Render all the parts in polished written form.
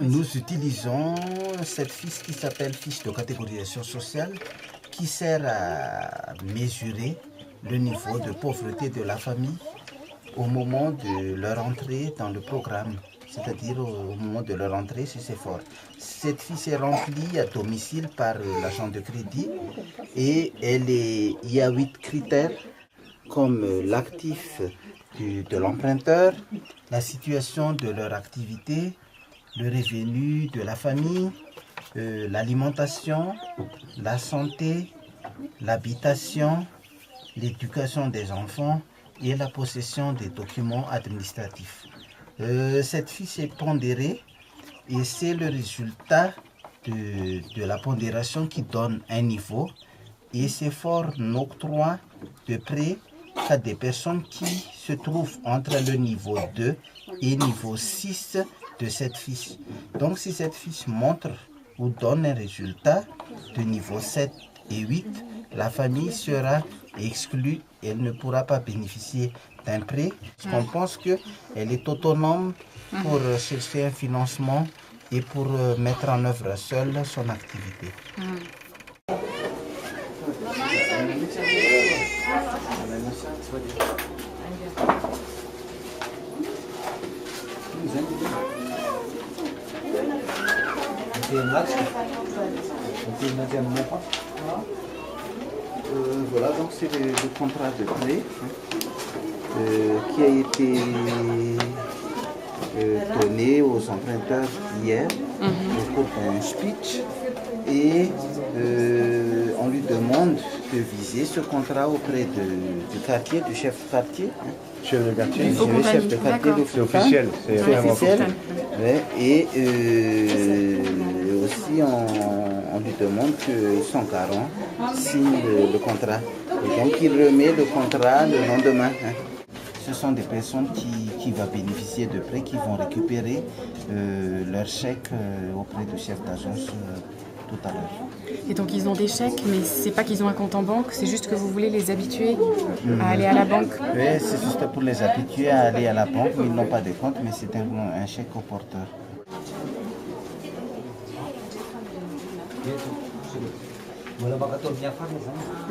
Nous utilisons cette fiche qui s'appelle fiche de catégorisation sociale qui sert à mesurer le niveau de pauvreté de la famille au moment de leur entrée dans le programme, c'est-à-dire au moment de leur entrée chez CEFOR. Cette fiche est remplie à domicile par l'agent de crédit et il y a 8 critères comme l'actif de l'emprunteur, la situation de leur activité, le revenu de la famille, l'alimentation, la santé, l'habitation, l'éducation des enfants et la possession des documents administratifs. Cette fiche est pondérée et c'est le résultat de la pondération qui donne un niveau et CEFOR n'octroie de prêt à des personnes qui se trouvent entre le niveau 2 et niveau 6 de cette fiche. Donc si cette fiche montre ou donne un résultat de niveau 7 et 8, la famille sera exclue et elle ne pourra pas bénéficier d'un prêt. On pense qu'elle est autonome pour chercher un financement et pour mettre en œuvre seule son activité. Voilà, donc c'est le contrat de prêt qui a été donné aux emprunteurs hier au cours d'un speech et on lui demande de viser ce contrat auprès du quartier, du chef de quartier. Chef de quartier, le chef de quartier, c'est officiel. C'est officiel. Ouais, et aussi on lui demande que son garant signe le contrat. Et donc il remet le contrat le lendemain. Ce sont des personnes qui vont bénéficier de prêts, qui vont récupérer leur chèque auprès du chef d'agence tout à l'heure. Et donc ils ont des chèques, mais c'est pas qu'ils ont un compte en banque, c'est juste que vous voulez les habituer à aller à la banque. Oui, c'est juste pour les habituer à aller à la banque, mais ils n'ont pas de compte, mais c'est un chèque au porteur.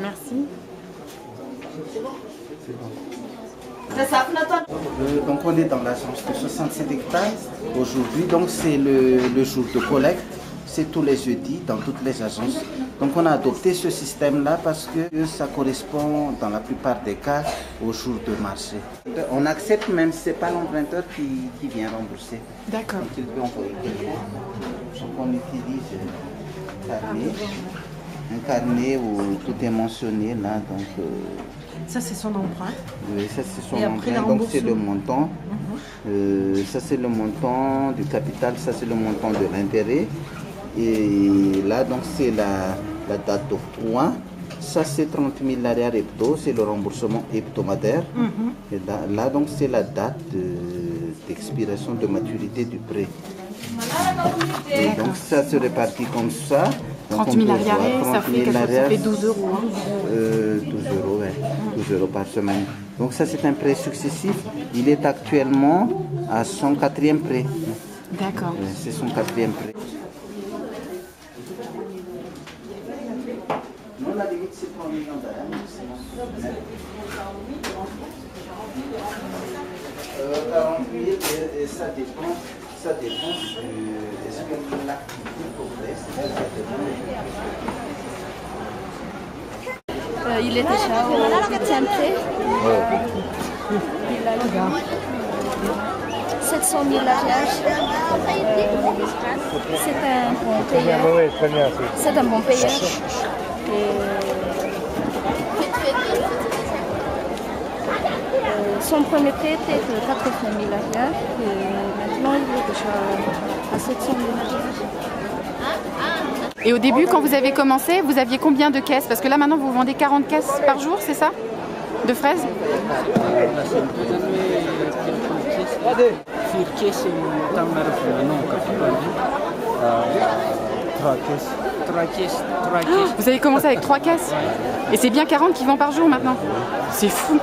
Merci. Donc on est dans l'agence de 67 hectares aujourd'hui, donc c'est le jour de collecte, c'est tous les jeudis dans toutes les agences. Donc on a adopté ce système-là parce que ça correspond dans la plupart des cas au jour de marché. On accepte même si ce n'est pas l'emprunteur qui vient rembourser. D'accord. Donc il peut envoyer quelqu'un. Donc on utilise un carnet où tout est mentionné là. Donc, ça c'est son emprunt. Oui, ça c'est son emprunt, donc c'est le montant. Ça c'est le montant du capital, ça c'est le montant de l'intérêt. Et là donc c'est la date d'octroi. Ça c'est 30 000 l'arrière hebdo, c'est le remboursement hebdomadaire. Et là donc c'est la date d'expiration de maturité du prêt. Et donc ça se répartit comme ça. 30 000 arriérés, ça fait 12 euros. 12 euros, ouais. 12 euros par semaine. Donc ça c'est un prêt successif. Il est actuellement à son 4e prêt. D'accord. C'est son 4e prêt. Non, la limite c'est 3 millions d'euros. 40 000 et ça dépend. Ça dépend de ce que l'activité progresse. Il est déjà au 8e prêt. Il a eu 700 000 arrières. C'est un bon payeur. C'est un bon payeur. Son premier prêt était de 80 000 arrières. Maintenant, il est déjà à 700 000 arrières. Et au début, quand vous avez commencé, vous aviez combien de caisses? Parce que là, maintenant, vous vendez 40 caisses par jour, c'est ça? De fraises? Vous avez commencé avec 3 caisses? Et c'est bien 40 qui vendent par jour maintenant? C'est fou!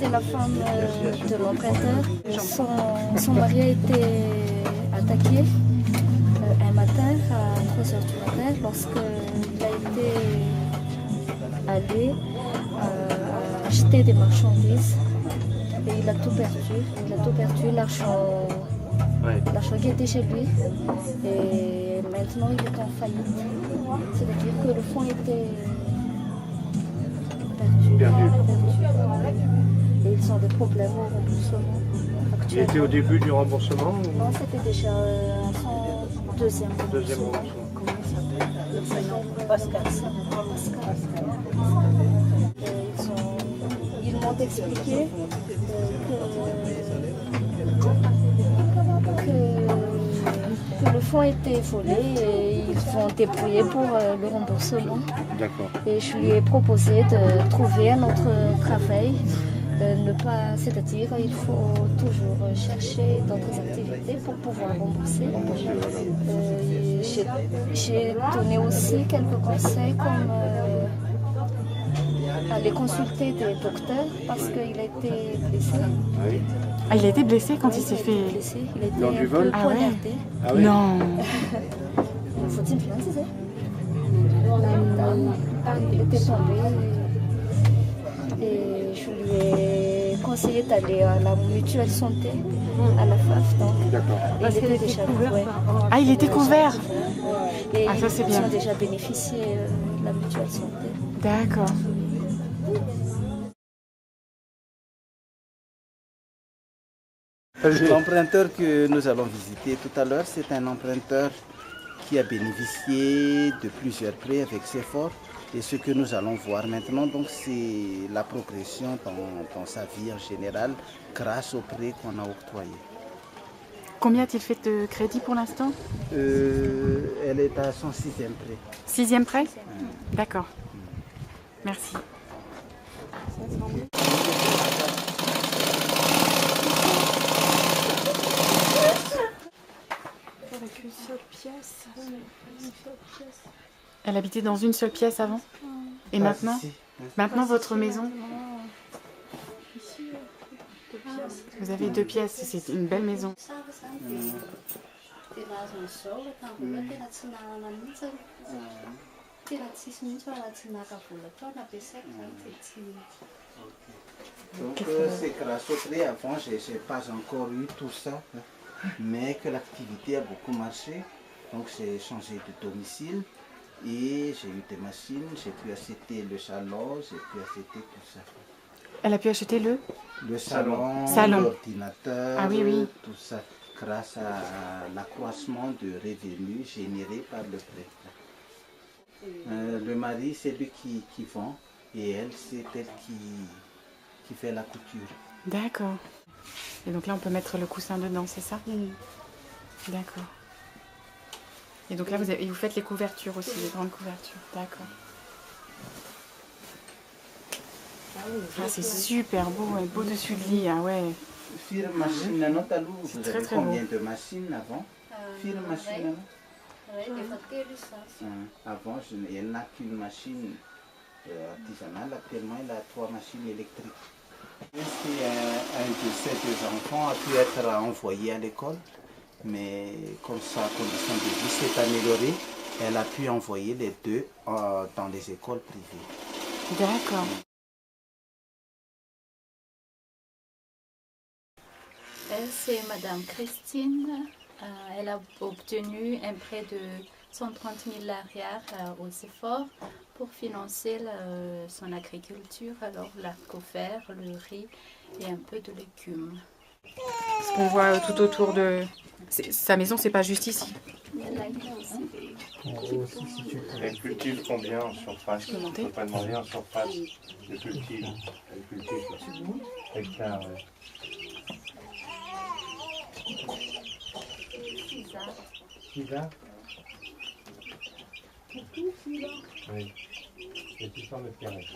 c'est la femme de l'emprunteur. Son mari a été attaqué un matin à 3 heures du matin lorsqu'il a été allé acheter des marchandises et il a tout perdu. Il a tout perdu, l'argent qui était chez lui et maintenant il est en faillite. C'est-à-dire que le fonds était perdu. Et ils ont des problèmes au remboursement. Il était au début du remboursement ou... Non, c'était déjà à son deuxième remboursement. Comment il s'appelle? Pascal. Ils m'ont expliqué que le fonds était volé et ils vont débrouiller pour le remboursement. D'accord. Et je lui ai proposé de trouver un autre travail. C'est-à-dire il faut toujours chercher d'autres activités pour pouvoir rembourser. J'ai donné aussi quelques conseils comme aller consulter des docteurs parce qu'il a été blessé. Oui. Ah, il a été blessé quand il s'est fait... Blessé. Il a été Lors du vol? Ah ouais. Ah oui. Non. Faut-il financer? Il était tombé et je lui ai conseillé d'aller à la mutuelle santé, à la FAF. D'accord. Il était déjà couvert. Ah, il était couvert. Et Ah, ça, c'est bien. ils ont déjà bénéficié de la mutuelle santé. D'accord. L'emprunteur que nous allons visiter tout à l'heure, c'est un emprunteur qui a bénéficié de plusieurs prêts avec CFOR. Et ce que nous allons voir maintenant, donc, c'est la progression dans sa vie en général grâce aux prêts qu'on a octroyés. Combien a-t-il fait de crédit pour l'instant? Elle est à son 6e prêt. 6e prêt? D'accord. Merci. Avec une seule pièce. Elle habitait dans une seule pièce avant? Et maintenant? Maintenant, votre maison? Ici, 2 pièces. Vous avez 2 pièces, c'est une belle maison. Donc c'est grâce au prêt. Avant, je n'ai pas encore eu tout ça, mais que l'activité a beaucoup marché. Donc j'ai changé de domicile et j'ai eu des machines, j'ai pu acheter le salon, j'ai pu acheter tout ça. Elle a pu acheter le salon, Salon. l'ordinateur, Ah oui, oui. tout ça, grâce à l'accroissement de revenus générés par le prêt. Le mari, c'est lui qui vend et elle, c'est elle qui fait la couture. D'accord. Et donc là, on peut mettre le coussin dedans, c'est ça? D'accord. Et donc là, vous faites les couvertures aussi, les grandes couvertures. D'accord. Ah, c'est super beau, ouais, beau dessus de lit, ah ouais. Machine, vous très, avez très combien de machines avant? Machine, avant, elle n'a qu'une machine artisanale. Actuellement, elle a 3 machines électriques. Un de ces 2 enfants a pu être envoyé à l'école, mais comme sa condition de vie s'est améliorée, elle a pu envoyer les 2 dans les écoles privées. D'accord. C'est Madame Christine. Elle a obtenu un prêt de 130 000 arrières au CFOR pour financer son agriculture, alors l'arc-au-fer, le riz et un peu de légumes. Ce qu'on voit tout autour de... Sa maison, c'est pas juste ici. Elle cultive combien en surface? Je ne peux pas demander en surface. Elle cultive hectares. Ouais. 6 arbres. Oui. Et 600 mètres carrés.